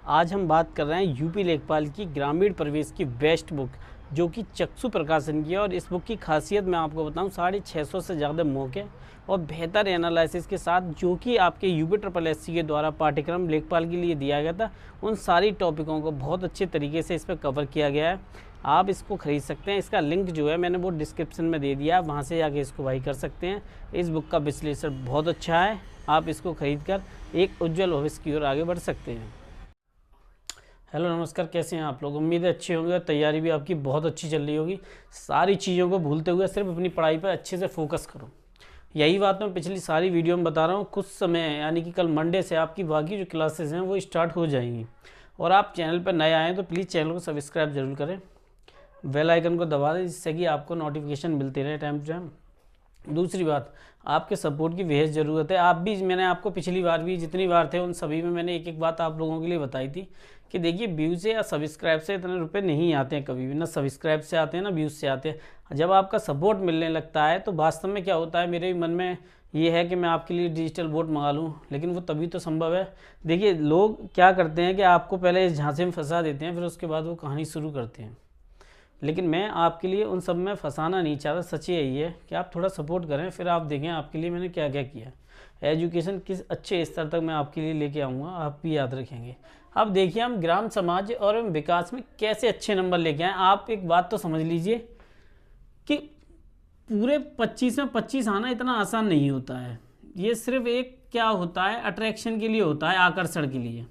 आज हम बात कर रहे हैं यूपी लेखपाल की ग्रामीण प्रवेश की बेस्ट बुक जो कि चक्षु प्रकाशन की है। और इस बुक की खासियत मैं आपको बताऊं, 650 से ज़्यादा मौके और बेहतर एनालिसिस के साथ जो कि आपके यूपी ट्रिपल एससी के द्वारा पाठ्यक्रम लेखपाल के लिए दिया गया था, उन सारी टॉपिकों को बहुत अच्छे तरीके से इस पर कवर किया गया है। आप इसको ख़रीद सकते हैं। इसका लिंक जो है मैंने वो डिस्क्रिप्शन में दे दिया, वहाँ से जाके इसको बाई कर सकते हैं। इस बुक का विश्लेषण बहुत अच्छा है, आप इसको ख़रीद कर एक उज्ज्वल भविष्य की ओर आगे बढ़ सकते हैं। हेलो नमस्कार, कैसे हैं आप लोग? उम्मीद है अच्छे होंगे और तैयारी भी आपकी बहुत अच्छी चल रही होगी। सारी चीज़ों को भूलते हुए सिर्फ अपनी पढ़ाई पर अच्छे से फोकस करो। यही बात मैं पिछली सारी वीडियो में बता रहा हूँ। कुछ समय यानी कि कल मंडे से आपकी बाकी जो क्लासेस हैं वो स्टार्ट हो जाएंगी। और आप चैनल पर नए आएँ तो प्लीज़ चैनल को सब्सक्राइब जरूर करें, बेल आइकन को दबा दें जिससे कि आपको नोटिफिकेशन मिलते रहे टाइम टू टाइम। दूसरी बात, आपके सपोर्ट की बेहद ज़रूरत है। आप भी, मैंने आपको पिछली बार भी जितनी बार थे उन सभी में मैंने एक एक बात आप लोगों के लिए बताई थी कि देखिए, व्यूज़ से या सब्सक्राइब से इतने रुपए नहीं आते हैं कभी भी, ना सब्सक्राइब से आते हैं ना व्यूज़ से आते हैं। जब आपका सपोर्ट मिलने लगता है तो वास्तव में क्या होता है, मेरे मन में ये है कि मैं आपके लिए डिजिटल बोर्ड मंगा लूँ, लेकिन वो तभी तो संभव है। देखिए, लोग क्या करते हैं कि आपको पहले इस झांसे में फंसा देते हैं, फिर उसके बाद वो कहानी शुरू करते हैं। लेकिन मैं आपके लिए उन सब में फंसाना नहीं चाहता। सच यही है कि आप थोड़ा सपोर्ट करें, फिर आप देखें आपके लिए मैंने क्या क्या किया। एजुकेशन किस अच्छे स्तर तक मैं आपके लिए लेके आऊँगा, आप भी याद रखेंगे। अब देखिए, हम ग्राम समाज और विकास में कैसे अच्छे नंबर लेके आए। आप एक बात तो समझ लीजिए कि पूरे 25 में 25 आना इतना आसान नहीं होता है। ये सिर्फ एक क्या होता है, अट्रैक्शन के लिए होता है, आकर्षण के लिए।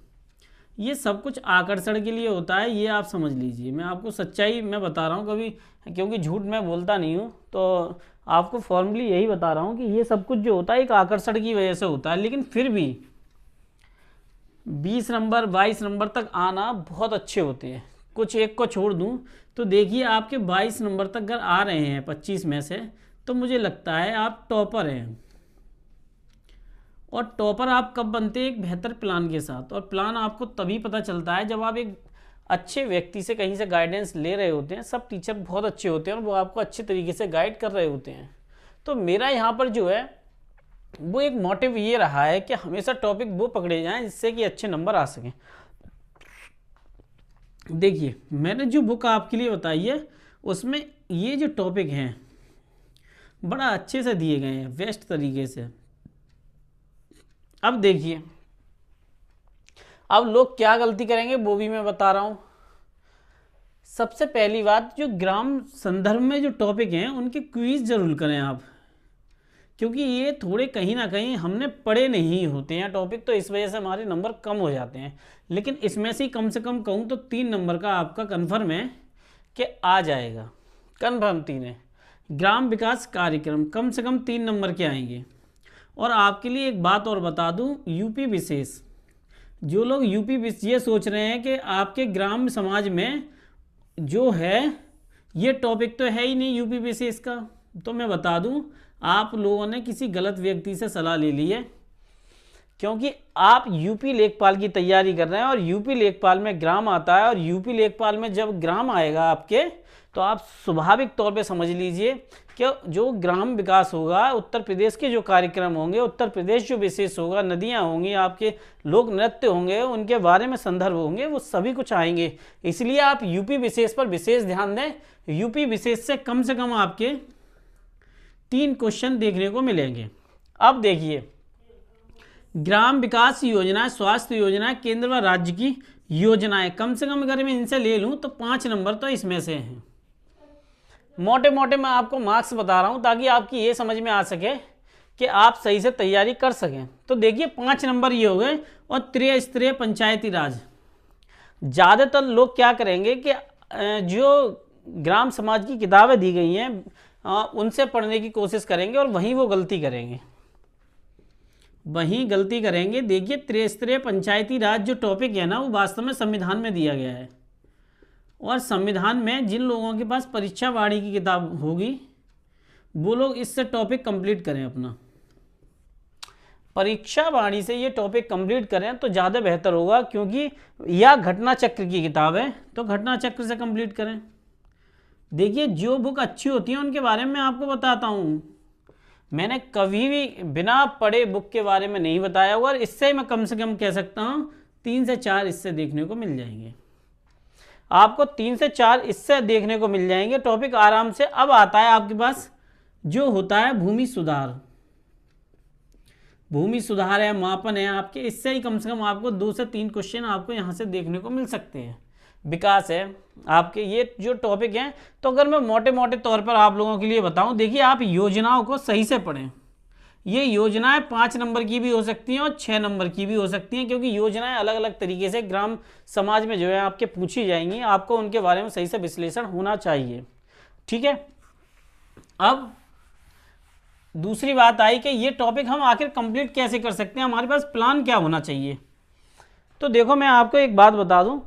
ये सब कुछ आकर्षण के लिए होता है, ये आप समझ लीजिए। मैं आपको सच्चाई मैं बता रहा हूँ, कभी क्योंकि झूठ मैं बोलता नहीं हूँ, तो आपको फॉर्मली यही बता रहा हूँ कि ये सब कुछ जो होता है एक आकर्षण की वजह से होता है। लेकिन फिर भी 20 नंबर 22 नंबर तक आना बहुत अच्छे होते हैं। कुछ एक को छोड़ दूँ तो देखिए, आपके 22 नंबर तक अगर आ रहे हैं 25 में से, तो मुझे लगता है आप टॉपर हैं। और टॉपर आप कब बनते हैं? एक बेहतर प्लान के साथ। और प्लान आपको तभी पता चलता है जब आप एक अच्छे व्यक्ति से कहीं से गाइडेंस ले रहे होते हैं। सब टीचर बहुत अच्छे होते हैं और वो आपको अच्छे तरीके से गाइड कर रहे होते हैं। तो मेरा यहाँ पर जो है वो एक मोटिव ये रहा है कि हमेशा टॉपिक वो पकड़े जाएं जिससे कि अच्छे नंबर आ सकें। देखिए, मैंने जो बुक आपके लिए बताई है उसमें ये जो टॉपिक हैं बड़ा अच्छे से दिए गए हैं, बेस्ट तरीके से। अब देखिए, अब लोग क्या गलती करेंगे वो भी मैं बता रहा हूं। सबसे पहली बात, जो ग्राम संदर्भ में जो टॉपिक हैं उनके क्विज जरूर करें आप, क्योंकि ये थोड़े कहीं ना कहीं हमने पढ़े नहीं होते हैं टॉपिक, तो इस वजह से हमारे नंबर कम हो जाते हैं। लेकिन इसमें से कम से कम कहूँ तो 3 नंबर का आपका कन्फर्म है कि आ जाएगा। कन्फर्म 3 है। ग्राम विकास कार्यक्रम कम से कम 3 नंबर के आएंगे। और आपके लिए एक बात और बता दूं, यूपी विशेष, जो लोग यूपी ये सोच रहे हैं कि आपके ग्राम समाज में जो है ये टॉपिक तो है ही नहीं यूपी विशेष का, तो मैं बता दूं, आप लोगों ने किसी गलत व्यक्ति से सलाह ले ली है। क्योंकि आप यूपी लेखपाल की तैयारी कर रहे हैं और यूपी लेखपाल में ग्राम आता है। और यूपी लेखपाल में जब ग्राम आएगा आपके, तो आप स्वाभाविक तौर पे समझ लीजिए कि जो ग्राम विकास होगा, उत्तर प्रदेश के जो कार्यक्रम होंगे, उत्तर प्रदेश जो विशेष होगा, नदियां होंगी, आपके लोक नृत्य होंगे, उनके बारे में संदर्भ होंगे, वो सभी कुछ आएंगे। इसलिए आप यूपी विशेष पर विशेष ध्यान दें। यूपी विशेष से कम आपके 3 क्वेश्चन देखने को मिलेंगे। अब देखिए, ग्राम विकास योजना, स्वास्थ्य योजना, केंद्र व राज्य की योजनाएं, कम से कम अगर मैं इनसे ले लूं तो 5 नंबर तो इसमें से हैं। मोटे मोटे मैं आपको मार्क्स बता रहा हूं ताकि आपकी ये समझ में आ सके कि आप सही से तैयारी कर सकें। तो देखिए, 5 नंबर ये हो गए। और त्रिस्तरीय पंचायती राज, ज़्यादातर लोग क्या करेंगे कि जो ग्राम समाज की किताबें दी गई हैं उनसे पढ़ने की कोशिश करेंगे और वहीं वो गलती करेंगे। देखिए, त्रिस्तरीय पंचायती राज जो टॉपिक है ना, वो वास्तव में संविधान में दिया गया है। और संविधान में जिन लोगों के पास परीक्षा वाणी की किताब होगी वो लोग इससे टॉपिक कंप्लीट करें अपना। परीक्षा वाणी से ये टॉपिक कंप्लीट करें तो ज़्यादा बेहतर होगा, क्योंकि या घटना चक्र की किताब है तो घटना चक्र से कंप्लीट करें। देखिए, जो बुक अच्छी होती है उनके बारे में मैं आपको बताता हूँ। मैंने कभी भी बिना पढ़े बुक के बारे में नहीं बताया हुआ। और इससे मैं कम से कम कह सकता हूँ 3 से 4 इससे देखने को मिल जाएंगे, आपको 3 से 4 इससे देखने को मिल जाएंगे टॉपिक आराम से। अब आता है आपके पास जो होता है भूमि सुधार, भूमि सुधार है, मापन है आपके, इससे ही कम से कम आपको 2 से 3 क्वेश्चन आपको यहाँ से देखने को मिल सकते हैं। विकास है आपके, ये जो टॉपिक हैं। तो अगर मैं मोटे मोटे तौर पर आप लोगों के लिए बताऊं, देखिए आप योजनाओं को सही से पढ़ें। ये योजनाएं 5 नंबर की भी हो सकती हैं और 6 नंबर की भी हो सकती हैं, क्योंकि योजनाएं अलग अलग तरीके से ग्राम समाज में जो है आपके पूछी जाएंगी, आपको उनके बारे में सही से विश्लेषण होना चाहिए। ठीक है, अब दूसरी बात आई कि ये टॉपिक हम आखिर कंप्लीट कैसे कर सकते हैं, हमारे पास प्लान क्या होना चाहिए। तो देखो मैं आपको एक बात बता दूं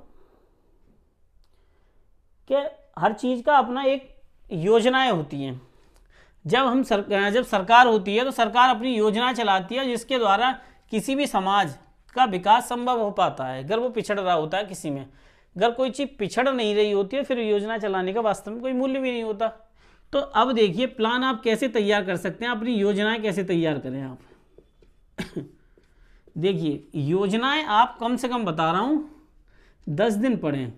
कि हर चीज़ का अपना एक योजनाएं होती हैं। जब सरकार होती है तो सरकार अपनी योजनाएं चलाती है, जिसके द्वारा किसी भी समाज का विकास संभव हो पाता है। अगर वो पिछड़ रहा होता है किसी में, अगर कोई चीज़ पिछड़ नहीं रही होती है, फिर योजना चलाने का वास्तव में कोई मूल्य भी नहीं होता। तो अब देखिए प्लान आप कैसे तैयार कर सकते हैं, अपनी योजनाएं कैसे तैयार करें आप। देखिए योजनाएं आप कम से कम बता रहा हूँ 10 दिन पढ़ें,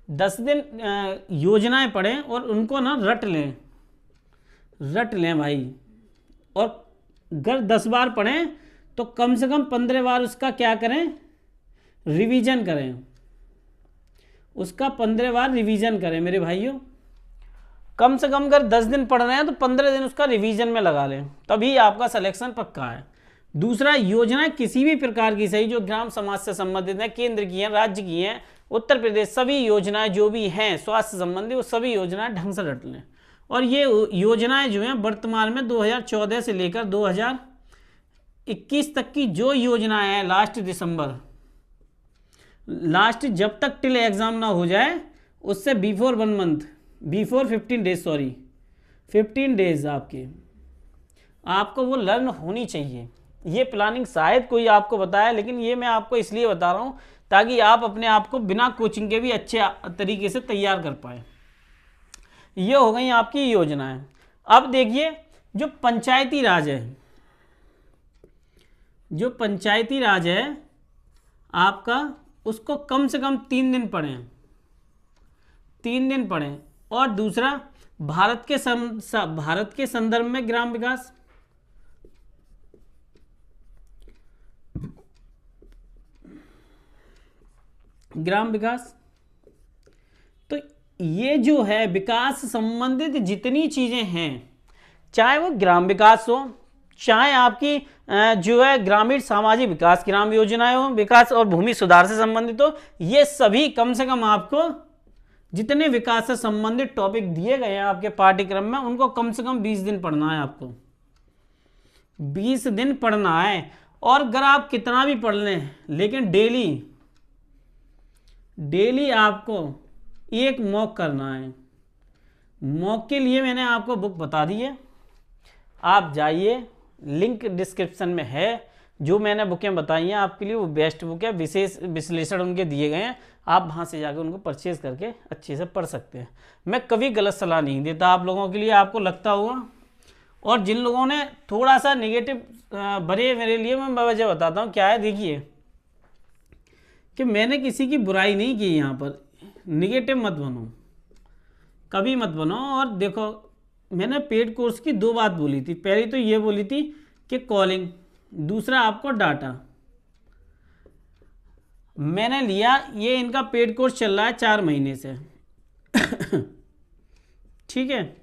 10 दिन योजनाएं पढ़ें और उनको ना रट लें भाई। और अगर 10 बार पढ़ें तो कम से कम 15 बार उसका क्या करें, रिवीजन करें, उसका 15 बार रिवीजन करें मेरे भाइयों। कम से कम अगर 10 दिन पढ़ रहे हैं तो 15 दिन उसका रिवीजन में लगा लें, तभी आपका सिलेक्शन पक्का है। दूसरा, योजनाएं किसी भी प्रकार की सही जो ग्राम समाज से संबंधित है, केंद्र की हैं, राज्य की हैं, उत्तर प्रदेश, सभी योजनाएं जो भी हैं स्वास्थ्य संबंधी, वो सभी योजनाएं ढंग से रट लें। और ये योजनाएं जो हैं वर्तमान में 2014 से लेकर 2021 तक की जो योजनाएं हैं, लास्ट जब तक टिल एग्जाम ना हो जाए उससे before 1 month, before 15 days, sorry 15 days आपको वो लर्न होनी चाहिए। ये प्लानिंग शायद कोई आपको बताया, लेकिन ये मैं आपको इसलिए बता रहा हूँ ताकि आप अपने आप को बिना कोचिंग के भी अच्छे तरीके से तैयार कर पाए। ये हो गई आपकी योजनाएं। अब देखिए जो पंचायती राज है, आपका उसको कम से कम 3 दिन पढ़ें। और दूसरा, भारत के संदर्भ में ग्राम विकास, तो ये जो है विकास संबंधित जितनी चीजें हैं, चाहे वो ग्राम विकास हो, चाहे आपकी जो है ग्रामीण सामाजिक विकास ग्राम योजनाएं हो, विकास और भूमि सुधार से संबंधित हो, ये सभी कम से कम आपको जितने विकास से संबंधित टॉपिक दिए गए हैं आपके पाठ्यक्रम में, उनको कम से कम 20 दिन पढ़ना है आपको, 20 दिन पढ़ना है। और अगर आप कितना भी पढ़ लें, लेकिन डेली आपको एक मॉक करना है। मॉक के लिए मैंने आपको बुक बता दी है, आप जाइए, लिंक डिस्क्रिप्शन में है। जो मैंने बुकें बताई हैं आपके लिए वो बेस्ट बुक है, विशेष विश्लेषण उनके दिए गए हैं, आप वहाँ से जाकर उनको परचेज करके अच्छे से पढ़ सकते हैं। मैं कभी गलत सलाह नहीं देता आप लोगों के लिए, आपको लगता होगा। और जिन लोगों ने थोड़ा सा नेगेटिव भरे मेरे लिए, मैं वजह बताता हूँ क्या है। देखिए कि मैंने किसी की बुराई नहीं की, यहाँ पर नेगेटिव मत बनो, कभी मत बनो। और देखो मैंने पेड कोर्स की 2 बात बोली थी, पहली तो ये बोली थी कि कॉलिंग, दूसरा आपको डाटा। मैंने लिया, ये इनका पेड कोर्स चल रहा है 4 महीने से। ठीक है,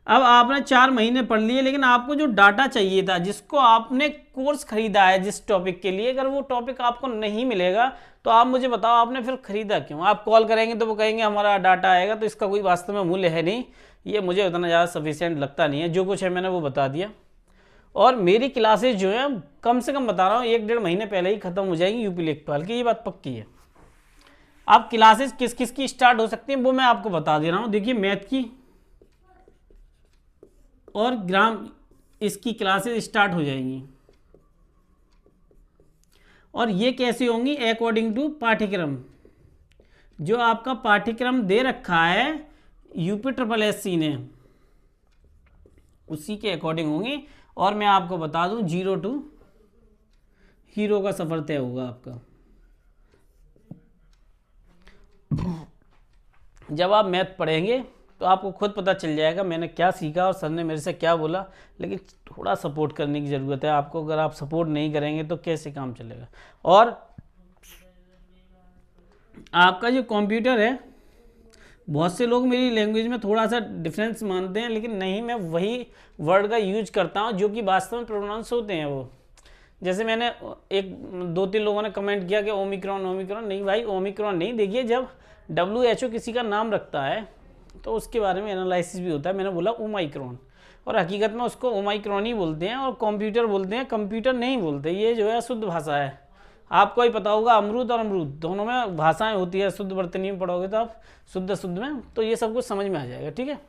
अब आपने 4 महीने पढ़ लिए, लेकिन आपको जो डाटा चाहिए था, जिसको आपने कोर्स खरीदा है जिस टॉपिक के लिए, अगर वो टॉपिक आपको नहीं मिलेगा तो आप मुझे बताओ आपने फिर खरीदा क्यों। आप कॉल करेंगे तो वो कहेंगे हमारा डाटा आएगा, तो इसका कोई वास्तव में मूल्य है नहीं। ये मुझे उतना ज़्यादा सफिशिएंट लगता नहीं है। जो कुछ है मैंने वो बता दिया। और मेरी क्लासेज जो है कम से कम बता रहा हूँ 1-1.5 महीने पहले ही ख़त्म हो जाएंगी यूपी लेखपाल की, ये बात पक्की है। अब क्लासेज किस किस की स्टार्ट हो सकती हैं वो मैं आपको बता दे रहा हूँ। देखिए मैथ की और ग्राम इसकी क्लासेज स्टार्ट हो जाएंगी। और ये कैसे होंगी, अकॉर्डिंग टू पाठ्यक्रम, जो आपका पाठ्यक्रम दे रखा है UPSSC ने, उसी के अकॉर्डिंग होंगी। और मैं आपको बता दूं 0 to हीरो का सफ़र तय होगा आपका। जब आप मैथ पढ़ेंगे तो आपको खुद पता चल जाएगा मैंने क्या सीखा और सर ने मेरे से क्या बोला। लेकिन थोड़ा सपोर्ट करने की ज़रूरत है आपको। अगर आप सपोर्ट नहीं करेंगे तो कैसे काम चलेगा। और आपका जो कंप्यूटर है, बहुत से लोग मेरी लैंग्वेज में थोड़ा सा डिफरेंस मानते हैं, लेकिन नहीं, मैं वही वर्ड का यूज करता हूँ जो कि वास्तव में प्रोनाउंस होते हैं वो। जैसे मैंने एक 2-3 लोगों ने कमेंट किया कि ओमिक्रॉन ओमिक्रॉन, नहीं भाई, ओमिक्रॉन नहीं। देखिए, जब WHO किसी का नाम रखता है तो उसके बारे में एनालिसिस भी होता है। मैंने बोला ओमाइक्रॉन, और हकीकत में उसको ओमाइक्रॉन ही बोलते हैं, और कंप्यूटर बोलते हैं, कंप्यूटर नहीं बोलते। ये जो है शुद्ध भाषा है। आपको ही पता होगा, अमरूद और अमरूद दोनों में भाषाएं होती है। शुद्ध वर्तनी में पढ़ोगे तो आप शुद्ध में, तो ये सब कुछ समझ में आ जाएगा। ठीक है,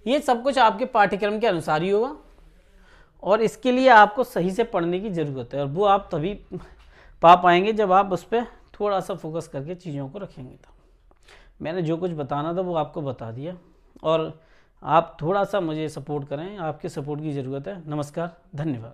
ये सब कुछ आपके पाठ्यक्रम के अनुसार ही होगा, और इसके लिए आपको सही से पढ़ने की ज़रूरत है, और वो आप तभी पा पाएंगे जब आप उस पर थोड़ा सा फोकस करके चीज़ों को रखेंगे। तो मैंने जो कुछ बताना था वो आपको बता दिया, और आप थोड़ा सा मुझे सपोर्ट करें, आपके सपोर्ट की ज़रूरत है। नमस्कार, धन्यवाद।